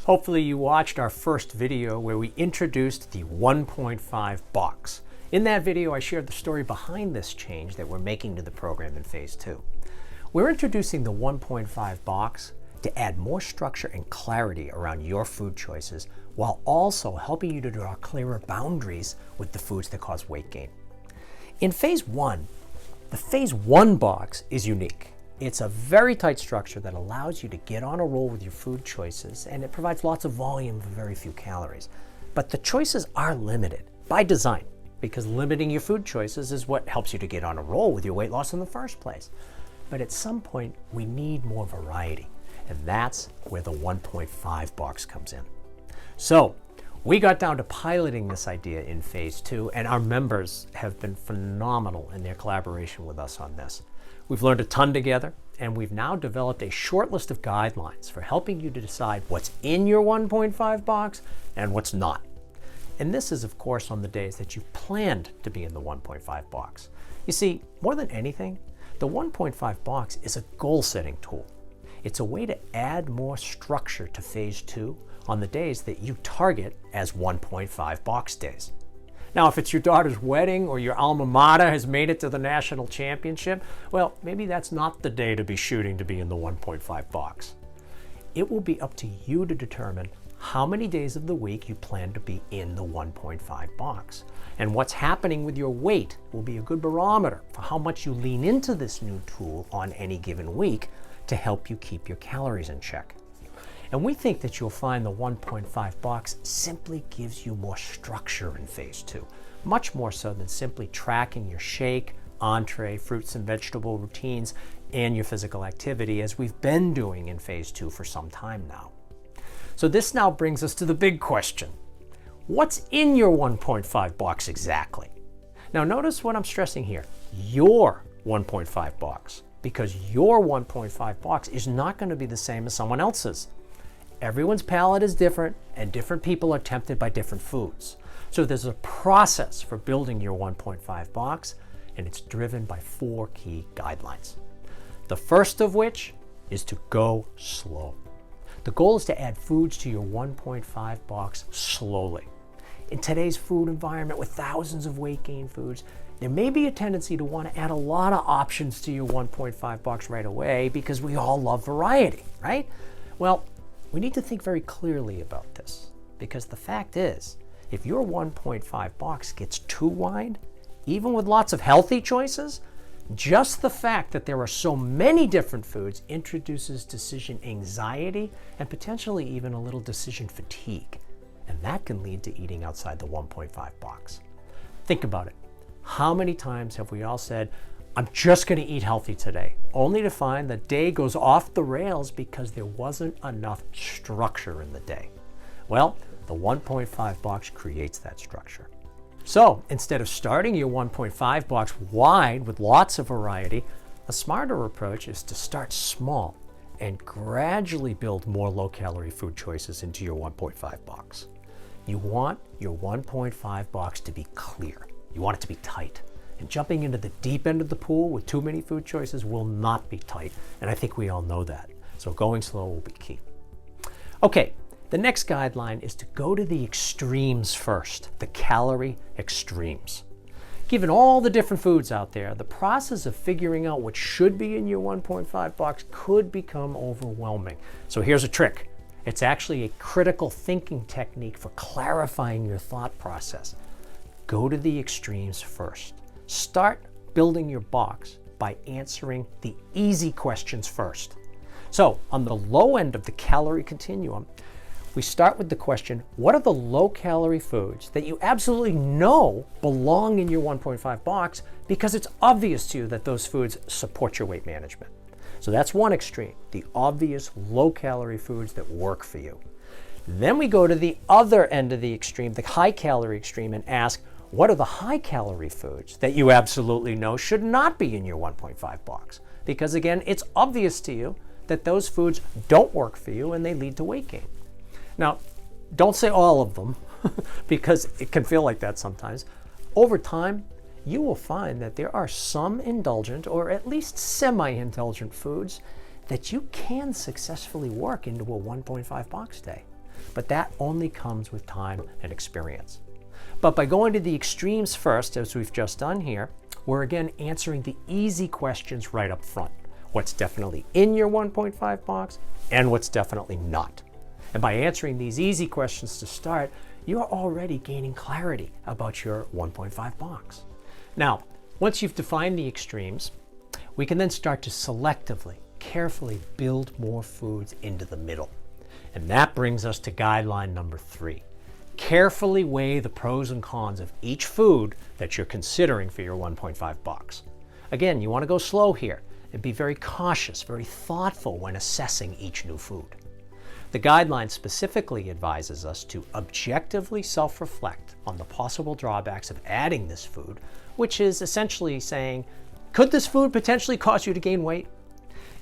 Hopefully you watched our first video where we introduced the 1.5 box. In that video, I shared the story behind this change that we're making to the program in Phase 2. We're introducing the 1.5 box to add more structure and clarity around your food choices while also helping you to draw clearer boundaries with the foods that cause weight gain. In Phase 1, the Phase 1 box is unique. It's a very tight structure that allows you to get on a roll with your food choices, and it provides lots of volume for very few calories. But the choices are limited by design, because limiting your food choices is what helps you to get on a roll with your weight loss in the first place. But at some point, we need more variety, and that's where the 1.5 box comes in. So we got down to piloting this idea in Phase 2, and our members have been phenomenal in their collaboration with us on this. We've learned a ton together, and we've now developed a short list of guidelines for helping you to decide what's in your 1.5 box and what's not. And this is, of course, on the days that you've planned to be in the 1.5 box. You see, more than anything, the 1.5 box is a goal-setting tool. It's a way to add more structure to Phase 2 on the days that you target as 1.5 box days. Now, if it's your daughter's wedding or your alma mater has made it to the national championship, well, maybe that's not the day to be shooting to be in the 1.5 box. It will be up to you to determine how many days of the week you plan to be in the 1.5 box. And what's happening with your weight will be a good barometer for how much you lean into this new tool on any given week to help you keep your calories in check. And we think that you'll find the 1.5 box simply gives you more structure in Phase 2, much more so than simply tracking your shake, entree, fruits and vegetable routines, and your physical activity as we've been doing in Phase 2 for some time now. So this now brings us to the big question. What's in your 1.5 box exactly? Now notice what I'm stressing here, your 1.5 box, because your 1.5 box is not going to be the same as someone else's. Everyone's palate is different, and different people are tempted by different foods. So there's a process for building your 1.5 box, and it's driven by 4 key guidelines. The first of which is to go slow. The goal is to add foods to your 1.5 box slowly. In today's food environment with thousands of weight gain foods, there may be a tendency to want to add a lot of options to your 1.5 box right away because we all love variety, right? Well, we need to think very clearly about this, because the fact is, if your 1.5 box gets too wide, even with lots of healthy choices, just the fact that there are so many different foods introduces decision anxiety and potentially even a little decision fatigue. And that can lead to eating outside the 1.5 box. Think about it. How many times have we all said, I'm just going to eat healthy today, only to find the day goes off the rails because there wasn't enough structure in the day? Well, the 1.5 box creates that structure. So instead of starting your 1.5 box wide with lots of variety, a smarter approach is to start small and gradually build more low-calorie food choices into your 1.5 box. You want your 1.5 box to be clear. You want it to be tight. And jumping into the deep end of the pool with too many food choices will not be tight, and I think we all know that. So going slow will be key. Okay, the next guideline is to go to the extremes first, the calorie extremes. Given all the different foods out there, the process of figuring out what should be in your 1.5 box could become overwhelming. So here's a trick. It's actually a critical thinking technique for clarifying your thought process. Go to the extremes first. Start building your box by answering the easy questions first. So on the low end of the calorie continuum, we start with the question, what are the low-calorie foods that you absolutely know belong in your 1.5 box because it's obvious to you that those foods support your weight management? So that's one extreme, the obvious low-calorie foods that work for you. Then we go to the other end of the extreme, the high-calorie extreme, and ask, what are the high-calorie foods that you absolutely know should not be in your 1.5 box? Because again, it's obvious to you that those foods don't work for you and they lead to weight gain. Now, don't say all of them because it can feel like that sometimes. Over time, you will find that there are some indulgent or at least semi-indulgent foods that you can successfully work into a 1.5 box day. but that only comes with time and experience. But by going to the extremes first, as we've just done here, we're again answering the easy questions right up front. What's definitely in your 1.5 box and what's definitely not. And by answering these easy questions to start, you're already gaining clarity about your 1.5 box. Now, once you've defined the extremes, we can then start to selectively, carefully build more foods into the middle. And that brings us to guideline number 3. Carefully weigh the pros and cons of each food that you're considering for your 1.5 box. Again, you want to go slow here and be very cautious, very thoughtful when assessing each new food. The guideline specifically advises us to objectively self-reflect on the possible drawbacks of adding this food, which is essentially saying, could this food potentially cause you to gain weight?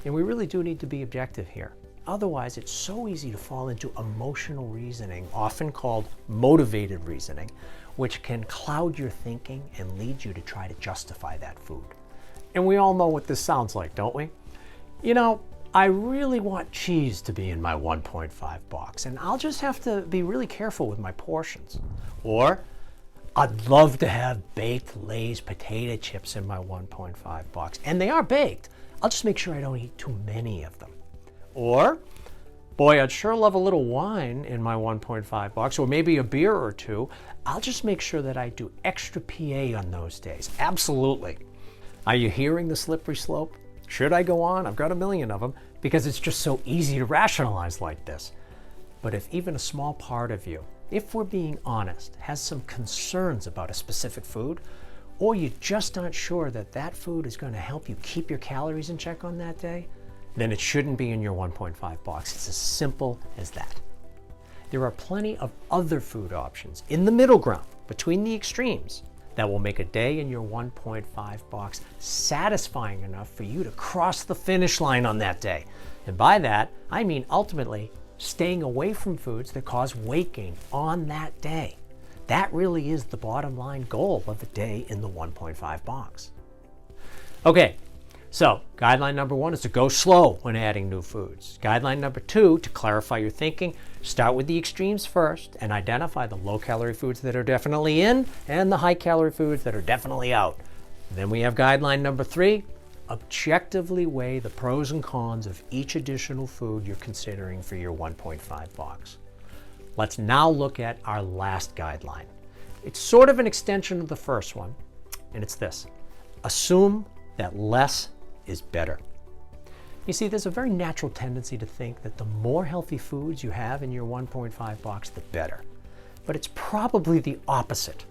And we really do need to be objective here. Otherwise, it's so easy to fall into emotional reasoning, often called motivated reasoning, which can cloud your thinking and lead you to try to justify that food. And we all know what this sounds like, don't we? You know, I really want cheese to be in my 1.5 box, and I'll just have to be really careful with my portions. Or, I'd love to have baked Lay's potato chips in my 1.5 box, and they are baked. I'll just make sure I don't eat too many of them. Or, boy, I'd sure love a little wine in my 1.5 box, or maybe a beer or two. I'll just make sure that I do extra PA on those days. Absolutely. Are you hearing the slippery slope? Should I go on? I've got a million of them, because it's just so easy to rationalize like this. But if even a small part of you, if we're being honest, has some concerns about a specific food, or you just aren't sure that that food is going to help you keep your calories in check on that day, then it shouldn't be in your 1.5 box. It's as simple as that. There are plenty of other food options in the middle ground between the extremes that will make a day in your 1.5 box satisfying enough for you to cross the finish line on that day. And by that, I mean ultimately staying away from foods that cause weight gain on that day. That really is the bottom line goal of a day in the 1.5 box. Okay, so guideline number 1 is to go slow when adding new foods. Guideline number 2, to clarify your thinking, start with the extremes first and identify the low-calorie foods that are definitely in and the high-calorie foods that are definitely out. Then we have guideline number 3, objectively weigh the pros and cons of each additional food you're considering for your 1.5 box. Let's now look at our last guideline. It's sort of an extension of the first one, and it's this: assume that less is better. You see, there's a very natural tendency to think that the more healthy foods you have in your 1.5 box, the better. But it's probably the opposite.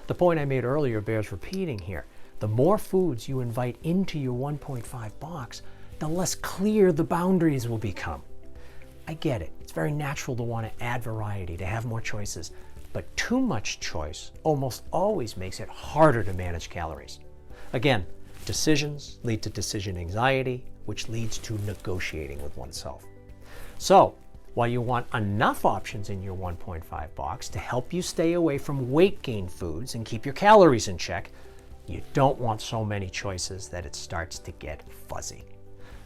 The point I made earlier bears repeating here. The more foods you invite into your 1.5 box, the less clear the boundaries will become. I get it. It's very natural to want to add variety, to have more choices. But too much choice almost always makes it harder to manage calories. Again, decisions lead to decision anxiety, which leads to negotiating with oneself. So, while you want enough options in your 1.5 box to help you stay away from weight gain foods and keep your calories in check, you don't want so many choices that it starts to get fuzzy.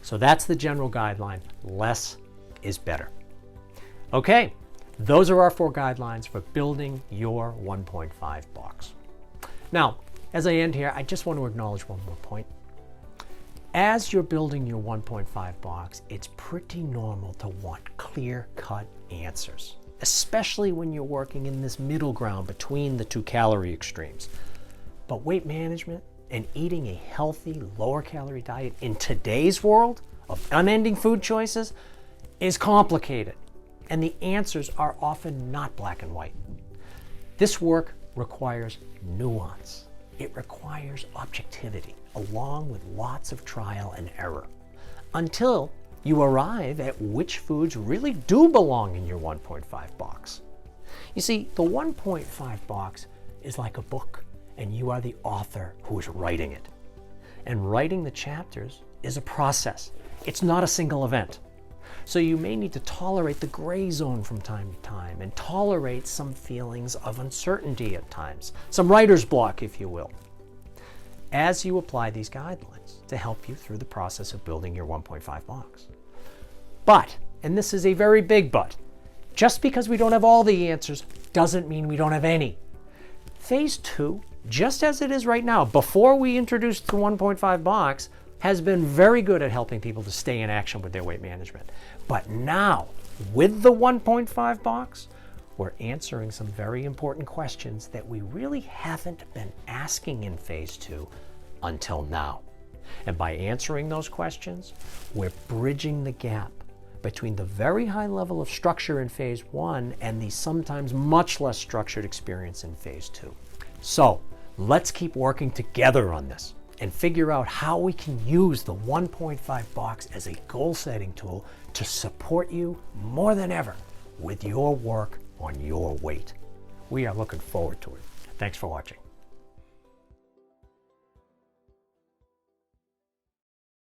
So that's the general guideline: less is better. Okay, those are our 4 guidelines for building your 1.5 box. Now, as I end here, I just want to acknowledge one more point. As you're building your 1.5 box, it's pretty normal to want clear-cut answers, especially when you're working in this middle ground between the 2 calorie extremes. But weight management and eating a healthy, lower-calorie diet in today's world of unending food choices is complicated, and the answers are often not black and white. This work requires nuance. It requires objectivity, along with lots of trial and error, until you arrive at which foods really do belong in your 1.5 box. You see, the 1.5 box is like a book, and you are the author who is writing it. And writing the chapters is a process. It's not a single event. So you may need to tolerate the gray zone from time to time and tolerate some feelings of uncertainty at times, some writer's block, if you will, as you apply these guidelines to help you through the process of building your 1.5 box. But, and this is a very big but, Just because we don't have all the answers doesn't mean we don't have any. Phase 2, just as it is right now, before we introduced the 1.5 box, has been very good at helping people to stay in action with their weight management. But now, with the 1.5 box, we're answering some very important questions that we really haven't been asking in phase 2 until now. And by answering those questions, we're bridging the gap between the very high level of structure in phase 1 and the sometimes much less structured experience in phase 2. So let's keep working together on this and figure out how we can use the 1.5 box as a goal setting tool to support you more than ever with your work on your weight. We are looking forward to it. Thanks for watching.